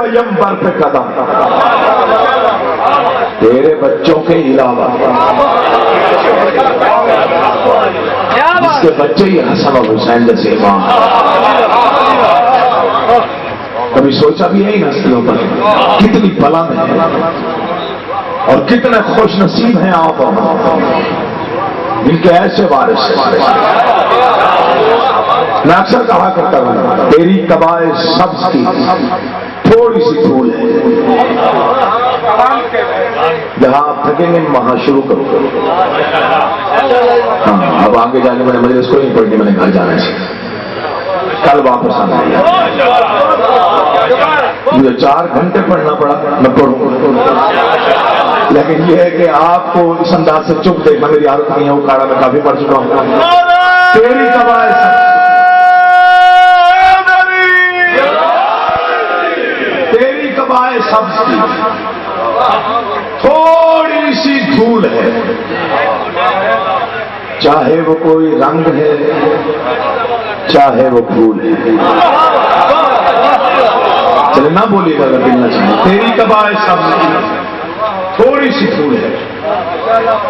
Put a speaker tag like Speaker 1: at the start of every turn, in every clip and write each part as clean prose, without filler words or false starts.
Speaker 1: پیغمبر پہ قدم، تیرے بچوں کے علاوہ جس کے بچے ہی حسن اور حسین جیسے امام، کبھی سوچا بھی ہے ان ہستیوں پر کتنی بلند ہے اور کتنے خوش نصیب ہیں آپ ان کے ایسے وارث ہیں۔ میں اکثر کہا کرتا ہوں تیری قبائے سبز کی تھوڑی سی دھول ہے، جہاں آپ تھکیں گے وہاں شروع کرو۔ ہاں اب آگے جانے میں نے مجلس کو نہیں پڑھنی، میں نے گھر جانا چاہیے، کل واپس آنا ہے۔ مجھے 4 گھنٹے پڑھنا پڑا، میں پڑھوں، لیکن یہ ہے کہ آپ کو اس انداز سے چپ دیکھنا میری عادت نہیں ہے، وہ کاڑا میں کافی پڑھ چکا ہوں۔ تیری قبائے سبز کی تھوڑی سی دھول ہے، چاہے وہ کوئی رنگ ہے چاہے وہ پھول ہے۔ چلے نہ بولیے گا اگر ملنا چاہیے، تیری قبائے سبز کی تھوڑی سی دھول ہے،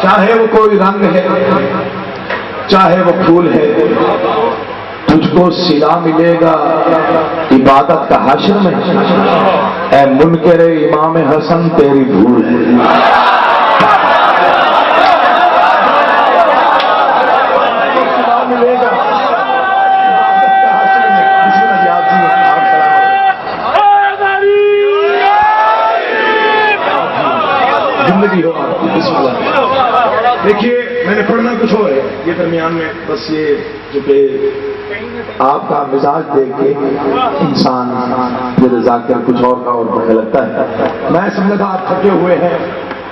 Speaker 1: چاہے وہ کوئی رنگ ہے چاہے وہ پھول ہے، تجھ کو صلا ملے گا عبادت کا حشر میں، اے منکر امام حسن تیری بھول ہے۔ زندگی ہو آپ کی، بسم اللہ۔ دیکھیے میں نے پڑھنا کچھ اور ہے، یہ درمیان میں بس یہ جو کہ آپ کا مزاج دیکھ کے انسان پھر ذاکر کچھ اور کا اور پڑھنے لگتا ہے۔ میں سمجھا تھا آپ تھکے ہوئے ہیں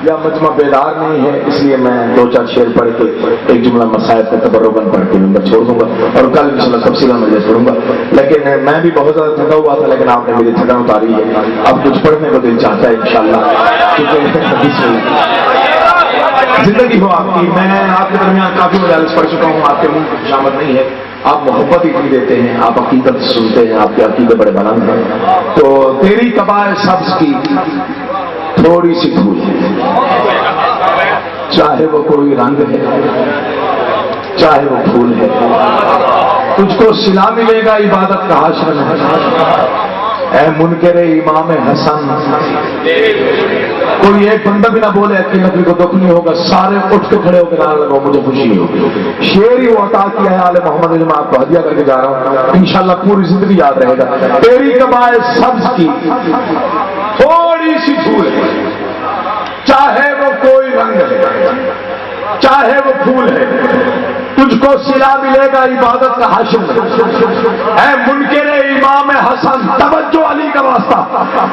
Speaker 1: یا مجمع بیدار نہیں ہے، اس لیے میں 2-4 شعر پڑھ کے ایک جملہ مسائل کا تبرکاً پڑھ کے نمبر چھوڑ دوں گا اور کل انشاءاللہ تفصیل میں پڑھوں گا۔ لیکن میں بھی بہت زیادہ تھکا ہوا تھا، لیکن آپ نے میری تھکان اتاری ہے، اب کچھ پڑھنے کو دل چاہتا ہے انشاءاللہ، زندگی ہو آپ کی۔ میں آپ کے درمیان کافی مجالس پڑھ چکا ہوں، آپ کے منہ کی خوشامد نہیں ہے، آپ محبت اتنی دیتے ہیں، آپ عقیدت سنتے ہیں، آپ کے عقیدے بڑے بلند ہیں۔ تو تیری قبائے سبز کی تھوڑی سی دھول ہے، چاہے وہ کوئی رنگ ہے چاہے وہ پھول ہے، تجھ کو صلا ملے گا عبادت کا حشر میں، اے منکر امام حسن۔ کوئی ایک بندہ بھی نہ بولے کہ نبی کو دکھ نہیں ہوگا، سارے اٹھ کے کھڑے ہو کے نعرہ لگاؤ مجھے خوشی ہوگی۔ شعر ہی وہ عطا کیا ہے آل محمد نے، میں آپ کو ہدیہ کر کے جا رہا ہوں، انشاءاللہ پوری زندگی یاد رہے گا۔ تیری قبائے سبز کی تھوڑی سی دھول ہے، چاہے وہ کوئی رنگ ہے چاہے وہ پھول ہے، تجھ کو صلا ملے گا عبادت کا حشر میں، اے منکر امام حسن۔ توجہ علی کا واسطہ،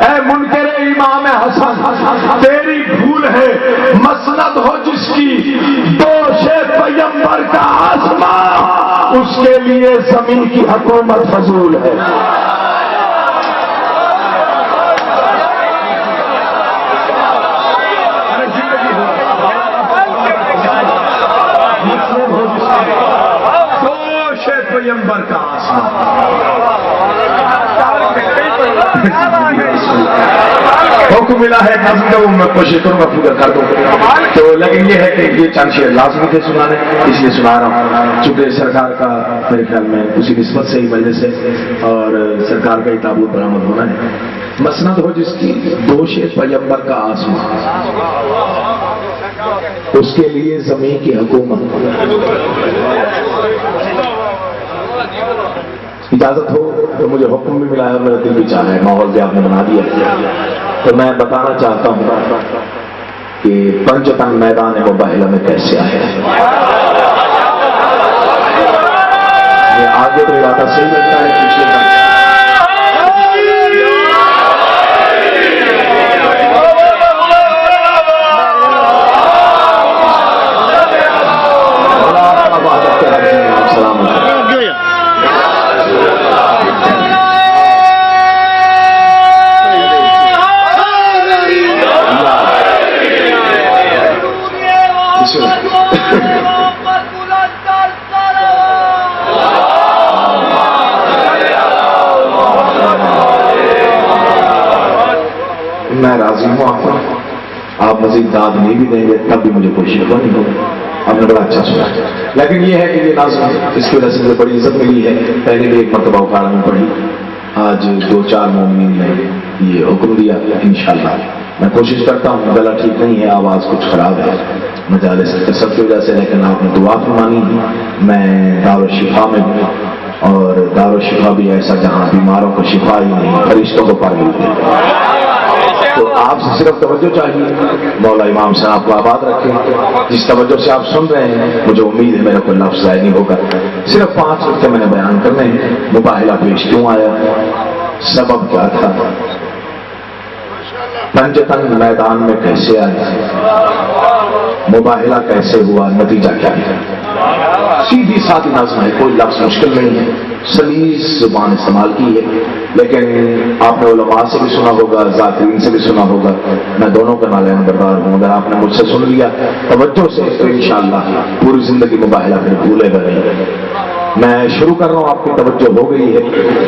Speaker 1: اے منکر امام حسن تیری بھول ہے، مسند ہو جس کی دوش پیغمبر کا آسمان، اس کے لیے زمین کی حکومت فضول ہے۔ پیغمبر کا آسمان، حکم ملا ہے نظم کا، وہ میں کوشش کروں گا پورا کر دوں تو، لیکن یہ ہے کہ یہ چند شعر لازمی تھے سنانے، اس لیے سنا رہا ہوں، چونکہ سرکار کا میرے خیال میں اسی نسبت سے ہی وجہ سے اور سرکار کا ہی تابوت برآمد ہونا ہے۔ مسند ہو جس کی دوش پیغمبر کا آسمان، اس کے لیے زمین کی حکومت۔ اجازت ہو تو مجھے حکم بھی ملا ہے اور میرا دل بھی چاہ رہا ہے، ماحول بھی آپ نے بنا دیا تو میں بتانا چاہتا ہوں کہ پنجتن میدان مباہلہ میں کیسے آیا ہے۔ یہ آگے تو ارادہ صحیح لگتا ہے، پیچھے کا میں راضی ہوں آپ مزید داد نہیں بھی دیں گے تب بھی مجھے کوئی شکوہ نہیں ہوگا، آپ نے بڑا اچھا سنا۔ لیکن یہ ہے کہ یہ نظم اس کی وجہ سے مجھے بڑی عزت ملی ہے، پہلے بھی ایک مرتبہ اخاڑ میں پڑھی، آج 2-4 مومنین نے یہ حکم دیا، انشاءاللہ میں کوشش کرتا ہوں، گلا ٹھیک نہیں ہے، آواز کچھ خراب ہے مجالس کثرت کی وجہ سے، لیکن آپ نے دعا فرمانی، میں دارالشفا میں ہوں، اور دارالشفا بھی ایسا جہاں بیماروں کو شفا ہی نہیں فرشتوں کو پر ملتے ہیں، تو آپ سے صرف توجہ چاہیے، مولا امام صاحب آپ کو آباد رکھیں، جس توجہ سے آپ سن رہے ہیں مجھے امید ہے میرا کوئی لفظ ضائع نہیں ہوگا، صرف 5 نقطے میں نے بیان کرنے ہیں۔ مباہلہ پیش کیوں آیا، سبب کیا تھا، پنجتن میدان میں کیسے آئے، مباہلہ کیسے ہوا، نتیجہ کیا ہے، سیدھی سادی نظم ہے، کوئی لفظ مشکل نہیں ہے، سلیس زبان استعمال کی ہے، لیکن آپ نے علماء سے بھی سنا ہوگا، ذاکرین سے بھی سنا ہوگا، میں دونوں کا نالین بردار ہوں، اگر آپ نے مجھ سے سن لیا توجہ سے تو انشاءاللہ پوری زندگی مباہلہ پھر بھولے گا نہیں۔ میں شروع کر رہا ہوں، آپ کی توجہ ہو گئی ہے،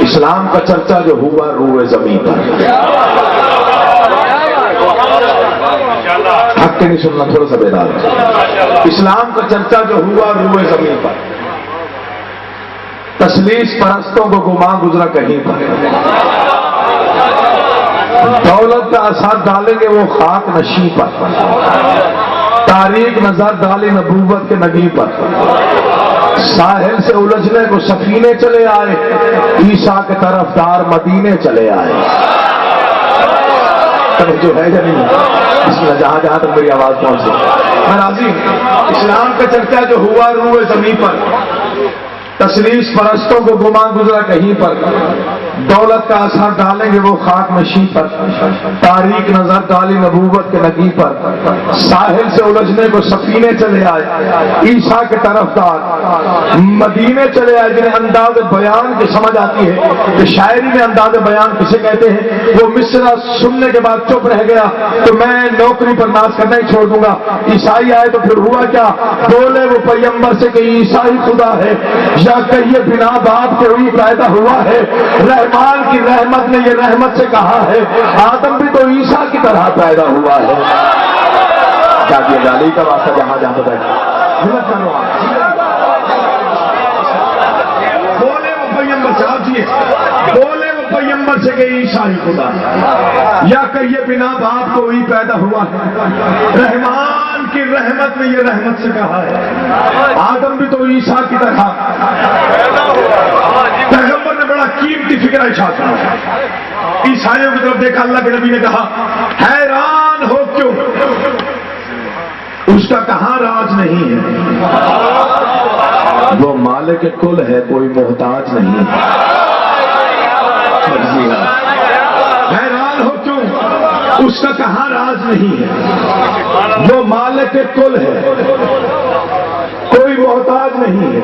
Speaker 1: اسلام کا چرچا جو ہوا روئے زمین پر، حق کے نہیں سننا، تھوڑا سا بیدار ہے، اسلام کا چرچا جو ہوا روئے زمین پر، تسلیس پرستوں کو گمان گزرا کہیں پر، دولت کا اثر ڈالیں گے وہ خاک نشیں پر، تاریخ نظر ڈالی نبوت کے نگی پر، ساحل سے الجھنے کو سفینے چلے آئے، عیسیٰ کے طرفدار مدینے چلے آئے، جو ہے یا نہیں، اس میں جہاں جہاں تک میری آواز پہنچے میں راضی ہوں۔ اسلام کا چرچا جو ہوا روئے زمین پر، تسلیس پرستوں کو گمان گزرا کہیں پر، دولت کا اثر ڈالیں گے وہ خاک نشیں پر، تاریخ نظر ڈالی نبوت کے نگی پر، ساحل سے الجھنے کو سفینے چلے آئے، عیسیٰ کے طرفدار مدینے چلے آئے، جنہیں انداز بیان کی سمجھ آتی ہے کہ شاعری میں انداز بیان کسے کہتے ہیں، وہ مصرع سننے کے بعد چپ رہ گیا تو میں نوکری پر ناز کرنا ہی چھوڑ دوں گا، عیسائی آئے تو پھر ہوا کیا، بولے وہ پیغمبر سے کہ عیسائی خدا ہے، یا کہیے بنا باپ کے ہوئی پیدا ہوا ہے، رحمان کی رحمت نے یہ رحمت سے کہا ہے، آدم بھی تو عیسیٰ کی طرح پیدا ہوا ہے، کیا کیا گالی کا واسطہ جہاں جہاں بتائے بولے وہ پیغمبر سے، آپ جی بولے وہ پیغمبر سے کہ عیسائی خدا ہے، یا کہیے بنا باپ کو ہوئی پیدا ہوا ہے، رحمان کی رحمت نے یہ رحمت سے کہا ہے، آدم بھی تو عیسیٰ کی طرح، پیغمبر نے بڑا قیمتی فکر ارشاد کیا، عیسائیوں کی طرف دیکھا، اللہ کے نبی نے کہا حیران ہو کیوں، اس کا کہاں راج نہیں ہے، وہ مالک کل ہے کوئی محتاج نہیں، حیران ہو کیوں، اس کا کہاں راج نہیں ہے، وہ مالک کل ہے کوئی محتاج نہیں ہے۔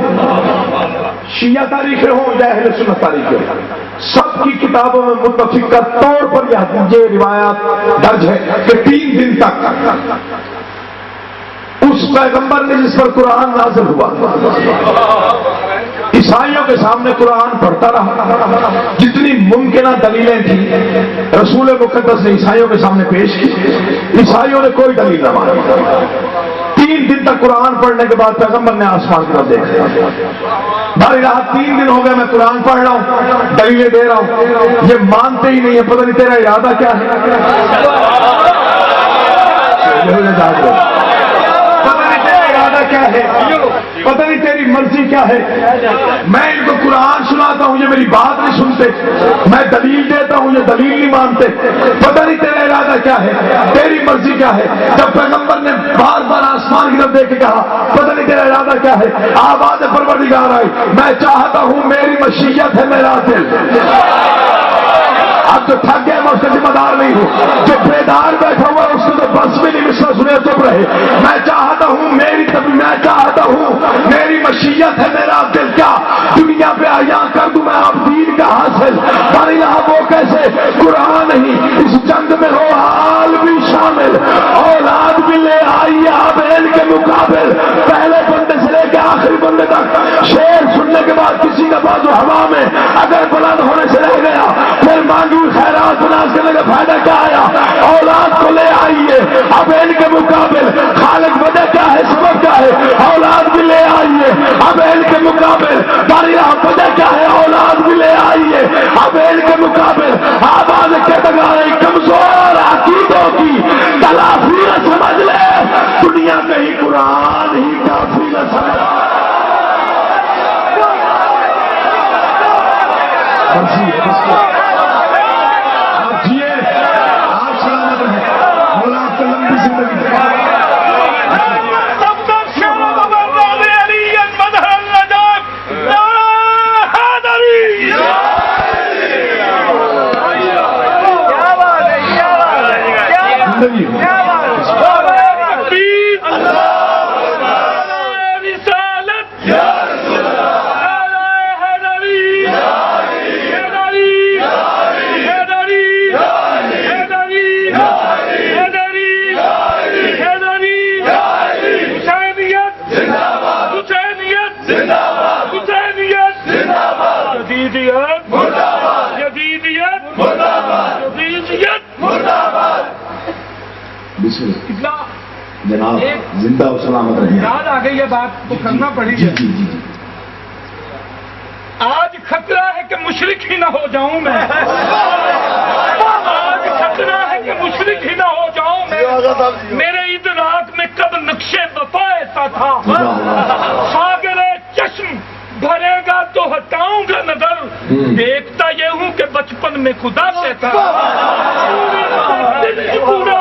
Speaker 1: شیعہ تاریخیں ہوں یا اہل سنت تاریخیں ہوں، سب کی کتابوں میں متفقہ طور پر یہ روایات درج ہے کہ 3 دن تک اس پیغمبر نے جس پر قرآن نازل ہوا عیسائیوں کے سامنے قرآن پڑھتا رہا، جتنی ممکنہ دلیلیں تھیں رسول مقدس نے عیسائیوں کے سامنے پیش کی، عیسائیوں نے کوئی دلیل نہ مانی، 3 دن تک قرآن پڑھنے کے بعد پیغمبر نے آسمان کی طرف دیکھا، بھائی رات 3 دن ہو گئے میں قرآن پڑھ رہا ہوں، دلیلیں دے رہا ہوں، یہ مانتے ہی نہیں ہے، پتہ نہیں تیرا ارادہ کیا ہے، کیا ہے، پتہ نہیں تیری مرضی کیا ہے، میں ان کو قرآن سناتا ہوں یہ میری بات نہیں سنتے، میں دلیل دیتا ہوں یہ دلیل نہیں مانتے، پتہ نہیں تیرا ارادہ کیا ہے، تیری مرضی کیا ہے۔ جب پیغمبر نے بار بار آسمان کی طرف دیکھ کے کہا پتہ نہیں تیرا ارادہ کیا ہے، آواز پروردگار آئی، میں چاہتا ہوں میری مشیت ہے میرا دل، اب جو تھک گئے میں اس کا ذمہ دار نہیں ہوں، جو بیدار بیٹھا ہوا اس کو تو بس بھی نہیں مسئلہ سنے چپ رہے، میں چاہتا ہوں میری مشیت ہے میرا دل، کیا دنیا پہ آیا کر دوں میں آپ دین کا حاصل، پر یہاں وہ کیسے قرآن ہی اس جنگ میں ہو حال بھی شامل، اولاد بھی لے آئی آبیل کے مقابل، پہلے بندے سے لے کے آخری بندے تک، شیر سننے کے بعد کسی کا بازو ہوا میں اگر بلند ہونے سے رہ گیا پھر مانگی خیرات بناس کرنے کا فائدہ کیا آیا، اب ان کے مقابل خالق وجہ کیا ہے، سبب کیا ہے، اولاد بھی لے آئیے. اب ان کے مقابل باریا وجہ کیا ہے، اولاد بھی لے آئیے. اب ان کے مقابل آباد کے بغیر کمزور عقیدوں کی تلافی نہ سمجھ لے، دنیا میں ہی قرآن ہی کافی نہ سمجھ. آپ جیے، آپ سلامت رہیں، مولا آپ کو لمبی زندگی دے. جناب زندہ و سلامت رہے.
Speaker 2: یاد آ گئی یہ بات تو کرنا پڑی.
Speaker 1: جی جی جی.
Speaker 2: آج خطرہ ہے کہ مشرک ہی نہ ہو جاؤں میں. آج خطرہ ہے کہ مشرک ہی نہ ہو جاؤں میں. میرے ادراک میں کب نقشے وفا ایسا تھا، ساگر چشم بھرے گا تو ہٹاؤں گا نظر، دیکھتا یہ ہوں کہ بچپن میں خدا سے تھا. پورا